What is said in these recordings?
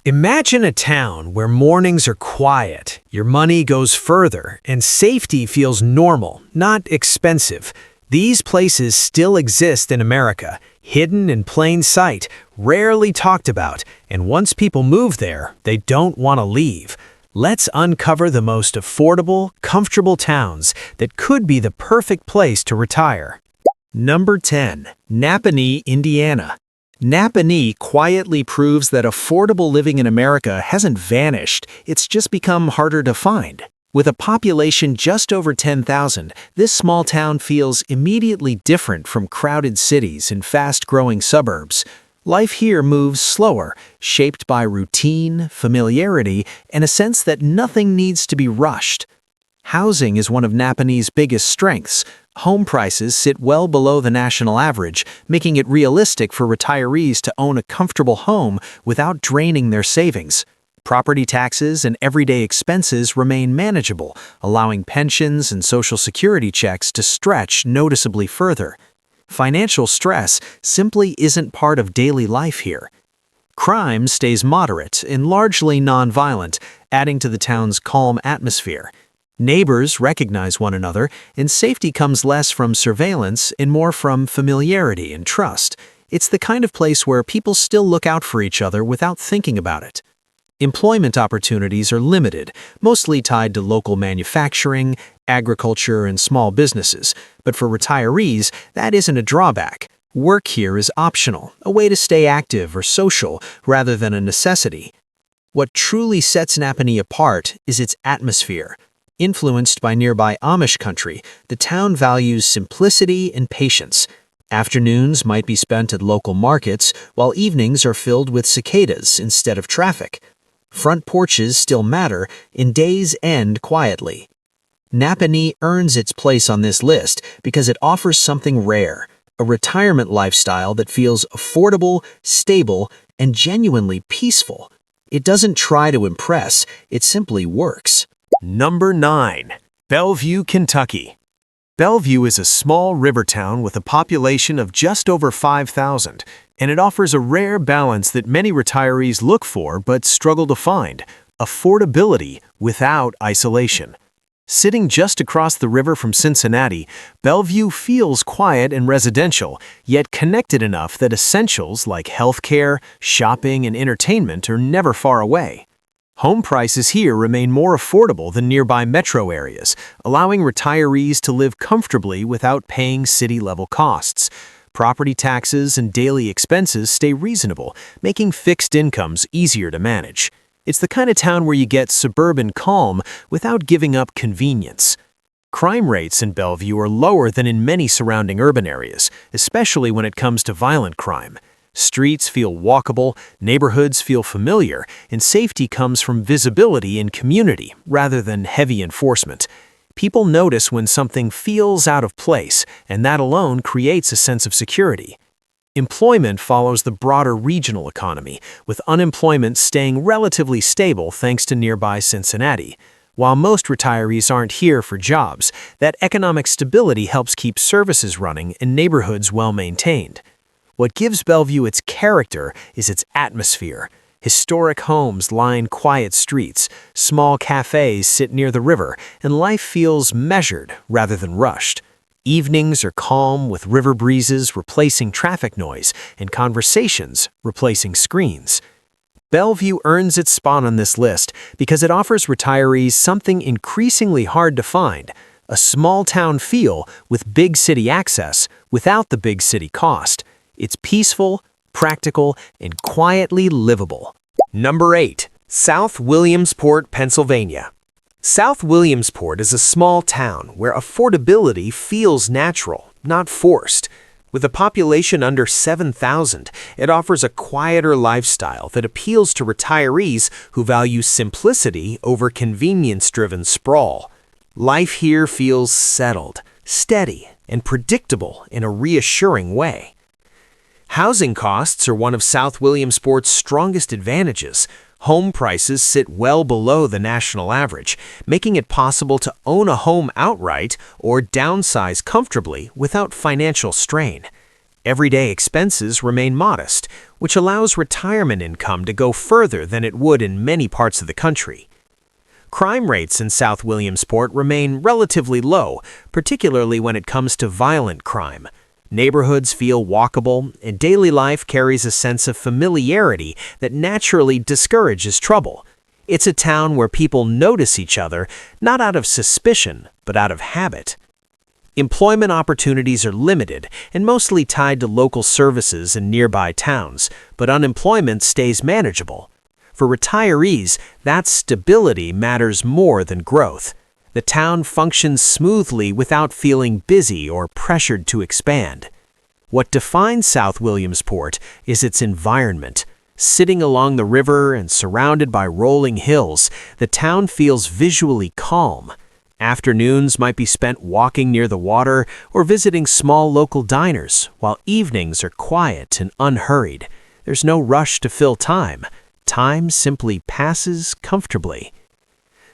Imagine a town where mornings are quiet, your money goes further, and safety feels normal, not expensive. These places still exist in America, hidden in plain sight, rarely talked about, and once people move there, they don't want to leave. Let's uncover the most affordable, comfortable towns that could be the perfect place to retire. Number 10. Napanee, Indiana. Napanee quietly proves that affordable living in America hasn't vanished, it's just become harder to find. With a population just over 10,000, this small town feels immediately different from crowded cities and fast-growing suburbs. Life here moves slower, shaped by routine, familiarity, and a sense that nothing needs to be rushed. Housing is one of Napanee's biggest strengths. Home prices sit well below the national average, making it realistic for retirees to own a comfortable home without draining their savings. Property taxes and everyday expenses remain manageable, allowing pensions and Social Security checks to stretch noticeably further. Financial stress simply isn't part of daily life here. Crime stays moderate and largely nonviolent, adding to the town's calm atmosphere. Neighbors recognize one another, and safety comes less from surveillance and more from familiarity and trust. It's the kind of place where people still look out for each other without thinking about it. Employment opportunities are limited, mostly tied to local manufacturing, agriculture, and small businesses. But for retirees, that isn't a drawback. Work here is optional, a way to stay active or social rather than a necessity. What truly sets Napanee apart is its atmosphere. Influenced by nearby Amish country, the town values simplicity and patience. Afternoons might be spent at local markets, while evenings are filled with cicadas instead of traffic. Front porches still matter, and days end quietly. Napanee earns its place on this list because it offers something rare, a retirement lifestyle that feels affordable, stable, and genuinely peaceful. It doesn't try to impress, it simply works. Number 9. Bellevue, Kentucky. Bellevue is a small river town with a population of just over 5,000, and it offers a rare balance that many retirees look for but struggle to find: affordability without isolation. Sitting just across the river from Cincinnati, Bellevue feels quiet and residential, yet connected enough that essentials like healthcare, shopping, and entertainment are never far away. Home prices here remain more affordable than nearby metro areas, allowing retirees to live comfortably without paying city-level costs. Property taxes and daily expenses stay reasonable, making fixed incomes easier to manage. It's the kind of town where you get suburban calm without giving up convenience. Crime rates in Bellevue are lower than in many surrounding urban areas, especially when it comes to violent crime. Streets feel walkable, neighborhoods feel familiar, and safety comes from visibility and community rather than heavy enforcement. People notice when something feels out of place, and that alone creates a sense of security. Employment follows the broader regional economy, with unemployment staying relatively stable thanks to nearby Cincinnati. While most retirees aren't here for jobs, that economic stability helps keep services running and neighborhoods well-maintained. What gives Bellevue its character is its atmosphere. Historic homes line quiet streets, small cafes sit near the river, and life feels measured rather than rushed. Evenings are calm with river breezes replacing traffic noise and conversations replacing screens. Bellevue earns its spot on this list because it offers retirees something increasingly hard to find: a small-town feel with big city access without the big city cost. It's peaceful, practical, and quietly livable. Number 8. South Williamsport, Pennsylvania. South Williamsport is a small town where affordability feels natural, not forced. With a population under 7,000, it offers a quieter lifestyle that appeals to retirees who value simplicity over convenience-driven sprawl. Life here feels settled, steady, and predictable in a reassuring way. Housing costs are one of South Williamsport's strongest advantages. Home prices sit well below the national average, making it possible to own a home outright or downsize comfortably without financial strain. Everyday expenses remain modest, which allows retirement income to go further than it would in many parts of the country. Crime rates in South Williamsport remain relatively low, particularly when it comes to violent crime. Neighborhoods feel walkable, and daily life carries a sense of familiarity that naturally discourages trouble. It's a town where people notice each other, not out of suspicion, but out of habit. Employment opportunities are limited and mostly tied to local services in nearby towns, but unemployment stays manageable. For retirees, that stability matters more than growth. The town functions smoothly without feeling busy or pressured to expand. What defines South Williamsport is its environment. Sitting along the river and surrounded by rolling hills, the town feels visually calm. Afternoons might be spent walking near the water or visiting small local diners, while evenings are quiet and unhurried. There's no rush to fill time. Time simply passes comfortably.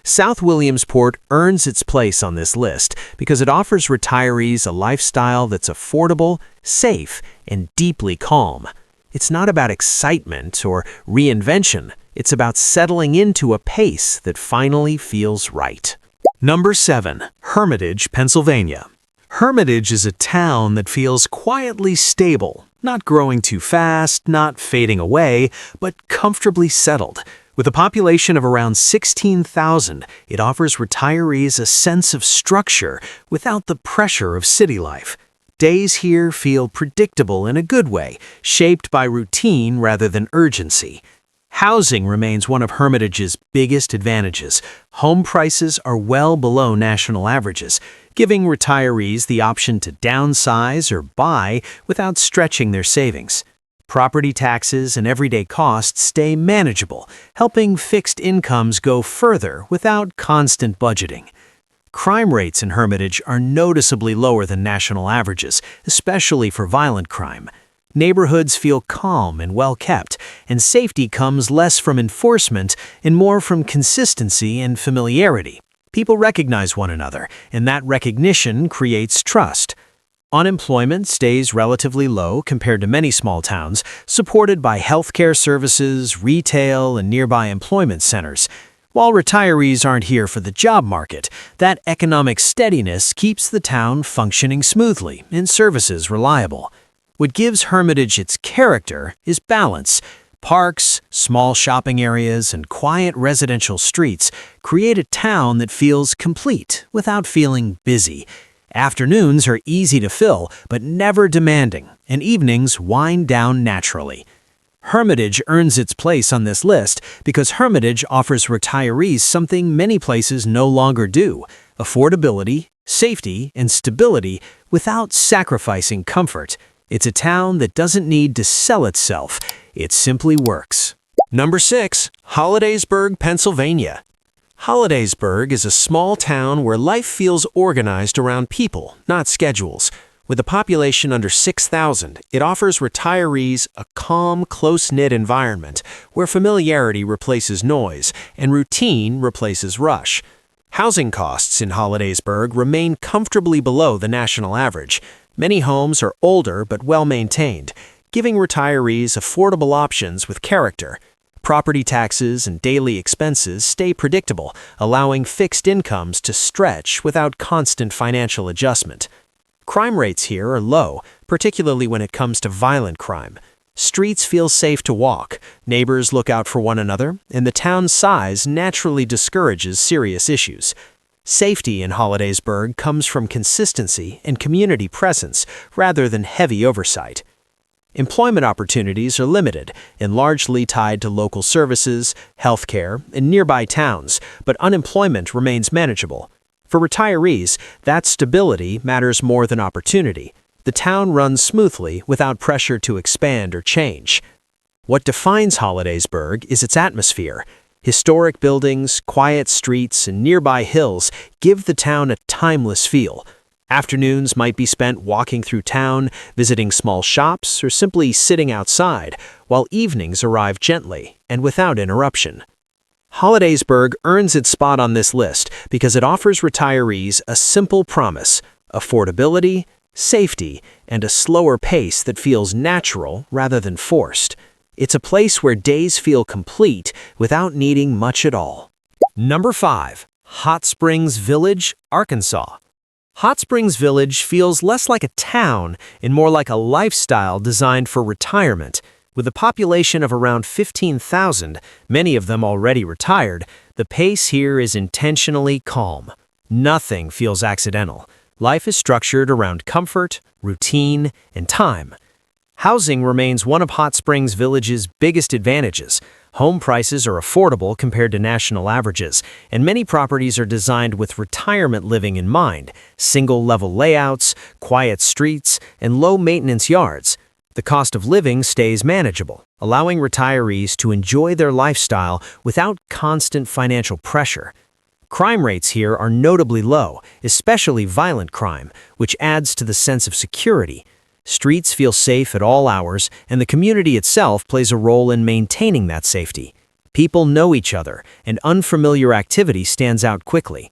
South Williamsport earns its place on this list because it offers retirees a lifestyle that's affordable, safe, and deeply calm. It's not about excitement or reinvention. It's about settling into a pace that finally feels right. Number 7. Hermitage, Pennsylvania. Hermitage is a town that feels quietly stable, not growing too fast, not fading away, but comfortably settled. With a population of around 16,000, it offers retirees a sense of structure without the pressure of city life. Days here feel predictable in a good way, shaped by routine rather than urgency. Housing remains one of Hermitage's biggest advantages. Home prices are well below national averages, giving retirees the option to downsize or buy without stretching their savings. Property taxes and everyday costs stay manageable, helping fixed incomes go further without constant budgeting. Crime rates in Hermitage are noticeably lower than national averages, especially for violent crime. Neighborhoods feel calm and well-kept, and safety comes less from enforcement and more from consistency and familiarity. People recognize one another, and that recognition creates trust. Unemployment stays relatively low compared to many small towns, supported by healthcare services, retail, and nearby employment centers. While retirees aren't here for the job market, that economic steadiness keeps the town functioning smoothly and services reliable. What gives Hermitage its character is balance. Parks, small shopping areas, and quiet residential streets create a town that feels complete without feeling busy. Afternoons are easy to fill, but never demanding, and evenings wind down naturally. Hermitage earns its place on this list because Hermitage offers retirees something many places no longer do: affordability, safety, and stability without sacrificing comfort. It's a town that doesn't need to sell itself. It simply works. Number 6. Hollidaysburg, Pennsylvania. Hollidaysburg is a small town where life feels organized around people, not schedules. With a population under 6,000, it offers retirees a calm, close-knit environment where familiarity replaces noise and routine replaces rush. Housing costs in Hollidaysburg remain comfortably below the national average. Many homes are older but well-maintained, giving retirees affordable options with character. Property taxes and daily expenses stay predictable, allowing fixed incomes to stretch without constant financial adjustment. Crime rates here are low, particularly when it comes to violent crime. Streets feel safe to walk, neighbors look out for one another, and the town's size naturally discourages serious issues. Safety in Hollidaysburg comes from consistency and community presence rather than heavy oversight. Employment opportunities are limited and largely tied to local services, healthcare, and nearby towns, but unemployment remains manageable. For retirees, that stability matters more than opportunity. The town runs smoothly without pressure to expand or change. What defines Hollidaysburg is its atmosphere. Historic buildings, quiet streets, and nearby hills give the town a timeless feel. Afternoons might be spent walking through town, visiting small shops, or simply sitting outside, while evenings arrive gently and without interruption. Hollidaysburg earns its spot on this list because it offers retirees a simple promise: affordability, safety, and a slower pace that feels natural rather than forced. It's a place where days feel complete without needing much at all. Number 5. Hot Springs Village, Arkansas. Hot Springs Village feels less like a town and more like a lifestyle designed for retirement. With a population of around 15,000, many of them already retired, the pace here is intentionally calm. Nothing feels accidental. Life is structured around comfort, routine, and time. Housing remains one of Hot Springs Village's biggest advantages. Home prices are affordable compared to national averages, and many properties are designed with retirement living in mind: single-level layouts, quiet streets, and low-maintenance yards. The cost of living stays manageable, allowing retirees to enjoy their lifestyle without constant financial pressure. Crime rates here are notably low, especially violent crime, which adds to the sense of security. Streets feel safe at all hours, and the community itself plays a role in maintaining that safety. People know each other, and unfamiliar activity stands out quickly.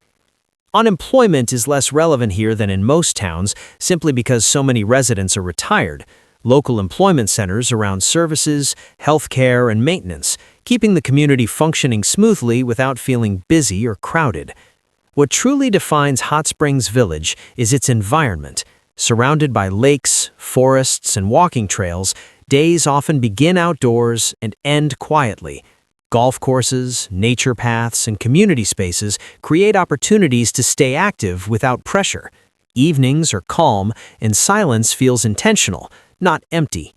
Unemployment is less relevant here than in most towns, simply because so many residents are retired. Local employment centers around services, healthcare, and maintenance, keeping the community functioning smoothly without feeling busy or crowded. What truly defines Hot Springs Village is its environment. Surrounded by lakes, forests, and walking trails, days often begin outdoors and end quietly. Golf courses, nature paths, and community spaces create opportunities to stay active without pressure. Evenings are calm, and silence feels intentional, not empty.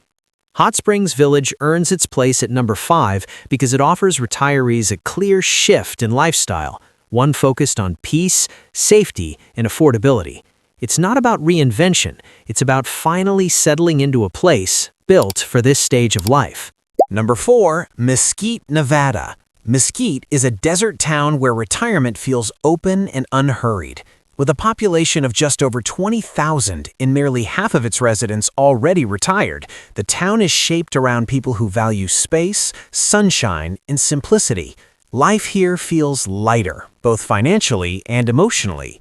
Hot Springs Village earns its place at number 5 because it offers retirees a clear shift in lifestyle, one focused on peace, safety, and affordability. It's not about reinvention, it's about finally settling into a place built for this stage of life. Number 4. Mesquite, Nevada. Mesquite is a desert town where retirement feels open and unhurried. With a population of just over 20,000 and nearly half of its residents already retired, the town is shaped around people who value space, sunshine, and simplicity. Life here feels lighter, both financially and emotionally.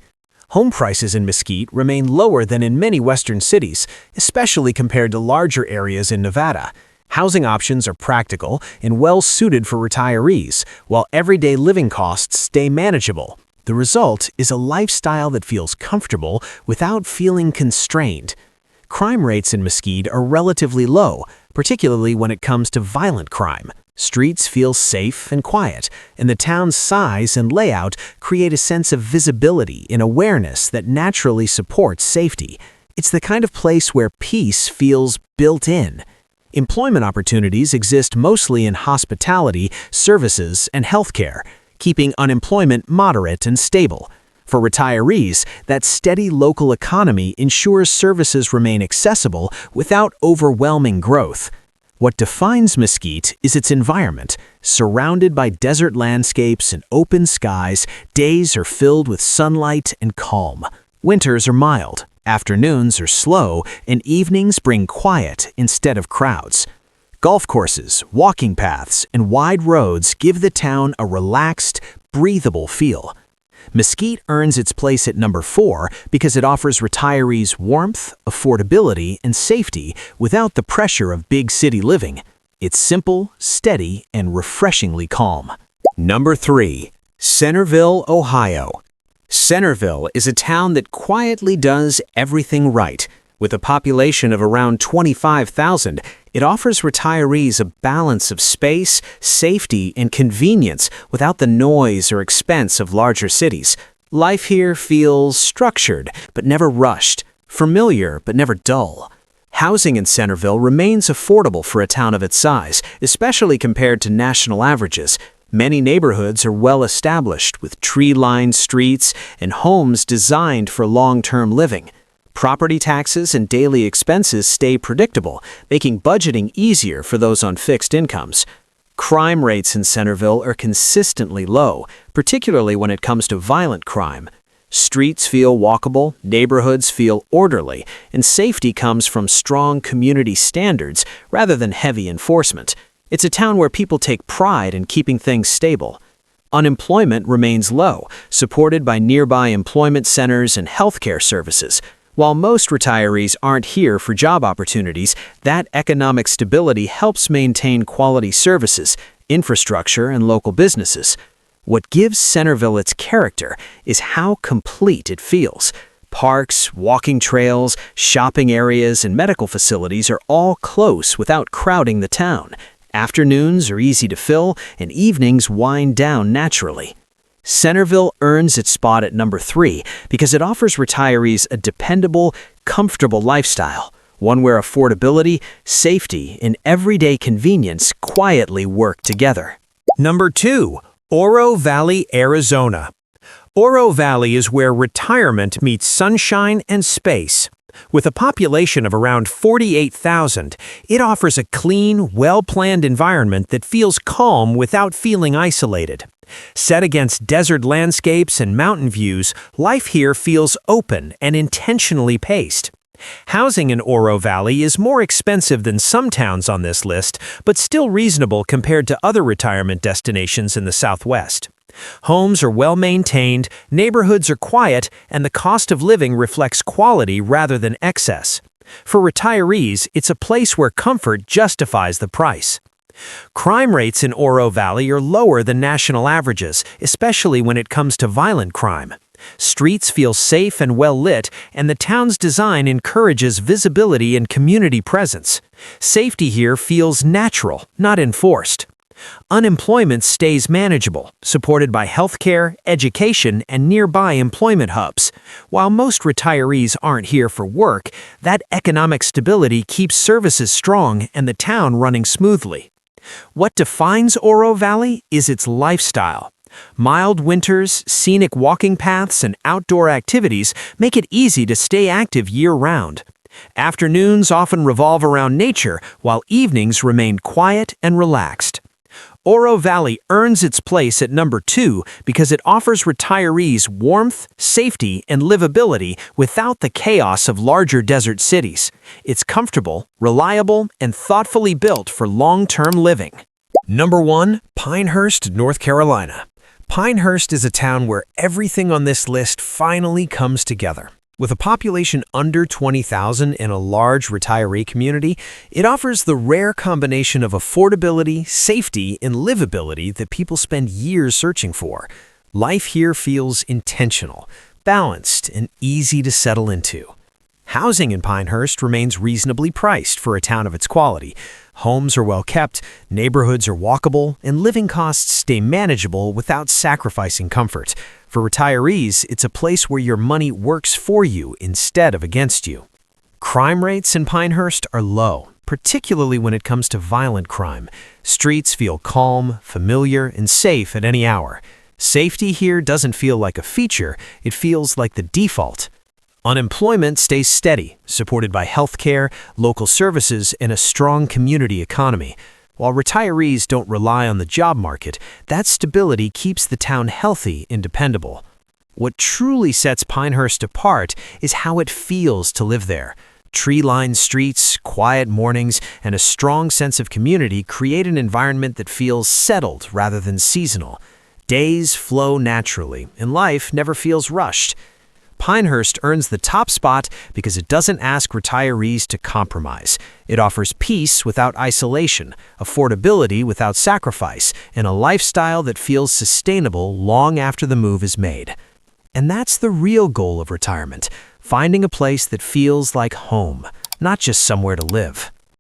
Home prices in Mesquite remain lower than in many western cities, especially compared to larger areas in Nevada. Housing options are practical and well-suited for retirees, while everyday living costs stay manageable. The result is a lifestyle that feels comfortable without feeling constrained. Crime rates in Mesquite are relatively low, particularly when it comes to violent crime. Streets feel safe and quiet, and the town's size and layout create a sense of visibility and awareness that naturally supports safety. It's the kind of place where peace feels built in. Employment opportunities exist mostly in hospitality, services, and healthcare, keeping unemployment moderate and stable. For retirees, that steady local economy ensures services remain accessible without overwhelming growth. What defines Mesquite is its environment. Surrounded by desert landscapes and open skies, days are filled with sunlight and calm. Winters are mild, afternoons are slow, and evenings bring quiet instead of crowds. Golf courses, walking paths, and wide roads give the town a relaxed, breathable feel. Mesquite earns its place at number 4 because it offers retirees warmth, affordability, and safety without the pressure of big city living. It's simple, steady, and refreshingly calm. Number 3. Centerville, Ohio. Centerville is a town that quietly does everything right. With a population of around 25,000, it offers retirees a balance of space, safety, and convenience without the noise or expense of larger cities. Life here feels structured, but never rushed, familiar, but never dull. Housing in Centerville remains affordable for a town of its size, especially compared to national averages. Many neighborhoods are well established, with tree-lined streets and homes designed for long-term living. Property taxes and daily expenses stay predictable, making budgeting easier for those on fixed incomes. Crime rates in Centerville are consistently low, particularly when it comes to violent crime. Streets feel walkable, neighborhoods feel orderly, and safety comes from strong community standards rather than heavy enforcement. It's a town where people take pride in keeping things stable. Unemployment remains low, supported by nearby employment centers and healthcare services. While most retirees aren't here for job opportunities, that economic stability helps maintain quality services, infrastructure, and local businesses. What gives Centerville its character is how complete it feels. Parks, walking trails, shopping areas, and medical facilities are all close without crowding the town. Afternoons are easy to fill, and evenings wind down naturally. Centerville earns its spot at number 3 because it offers retirees a dependable, comfortable lifestyle, one where affordability, safety, and everyday convenience quietly work together. Number 2. Oro Valley, Arizona. Oro Valley is where retirement meets sunshine and space. With a population of around 48,000, it offers a clean, well-planned environment that feels calm without feeling isolated. Set against desert landscapes and mountain views, life here feels open and intentionally paced. Housing in Oro Valley is more expensive than some towns on this list, but still reasonable compared to other retirement destinations in the Southwest. Homes are well-maintained, neighborhoods are quiet, and the cost of living reflects quality rather than excess. For retirees, it's a place where comfort justifies the price. Crime rates in Oro Valley are lower than national averages, especially when it comes to violent crime. Streets feel safe and well-lit, and the town's design encourages visibility and community presence. Safety here feels natural, not enforced. Unemployment stays manageable, supported by healthcare, education, and nearby employment hubs. While most retirees aren't here for work, that economic stability keeps services strong and the town running smoothly. What defines Oro Valley is its lifestyle. Mild winters, scenic walking paths, and outdoor activities make it easy to stay active year-round. Afternoons often revolve around nature, while evenings remain quiet and relaxed. Oro Valley earns its place at number 2 because it offers retirees warmth, safety, and livability without the chaos of larger desert cities. It's comfortable, reliable, and thoughtfully built for long-term living. Number 1. Pinehurst, North Carolina. Pinehurst is a town where everything on this list finally comes together. With a population under 20,000 and a large retiree community, it offers the rare combination of affordability, safety, and livability that people spend years searching for. Life here feels intentional, balanced, and easy to settle into. Housing in Pinehurst remains reasonably priced for a town of its quality. Homes are well kept, neighborhoods are walkable, and living costs stay manageable without sacrificing comfort. For retirees, it's a place where your money works for you instead of against you. Crime rates in Pinehurst are low, particularly when it comes to violent crime. Streets feel calm, familiar, and safe at any hour. Safety here doesn't feel like a feature, it feels like the default. Unemployment stays steady, supported by healthcare, local services, and a strong community economy. While retirees don't rely on the job market, that stability keeps the town healthy and dependable. What truly sets Pinehurst apart is how it feels to live there. Tree-lined streets, quiet mornings, and a strong sense of community create an environment that feels settled rather than seasonal. Days flow naturally, and life never feels rushed. Pinehurst earns the top spot because it doesn't ask retirees to compromise. It offers peace without isolation, affordability without sacrifice, and a lifestyle that feels sustainable long after the move is made. And that's the real goal of retirement, finding a place that feels like home, not just somewhere to live.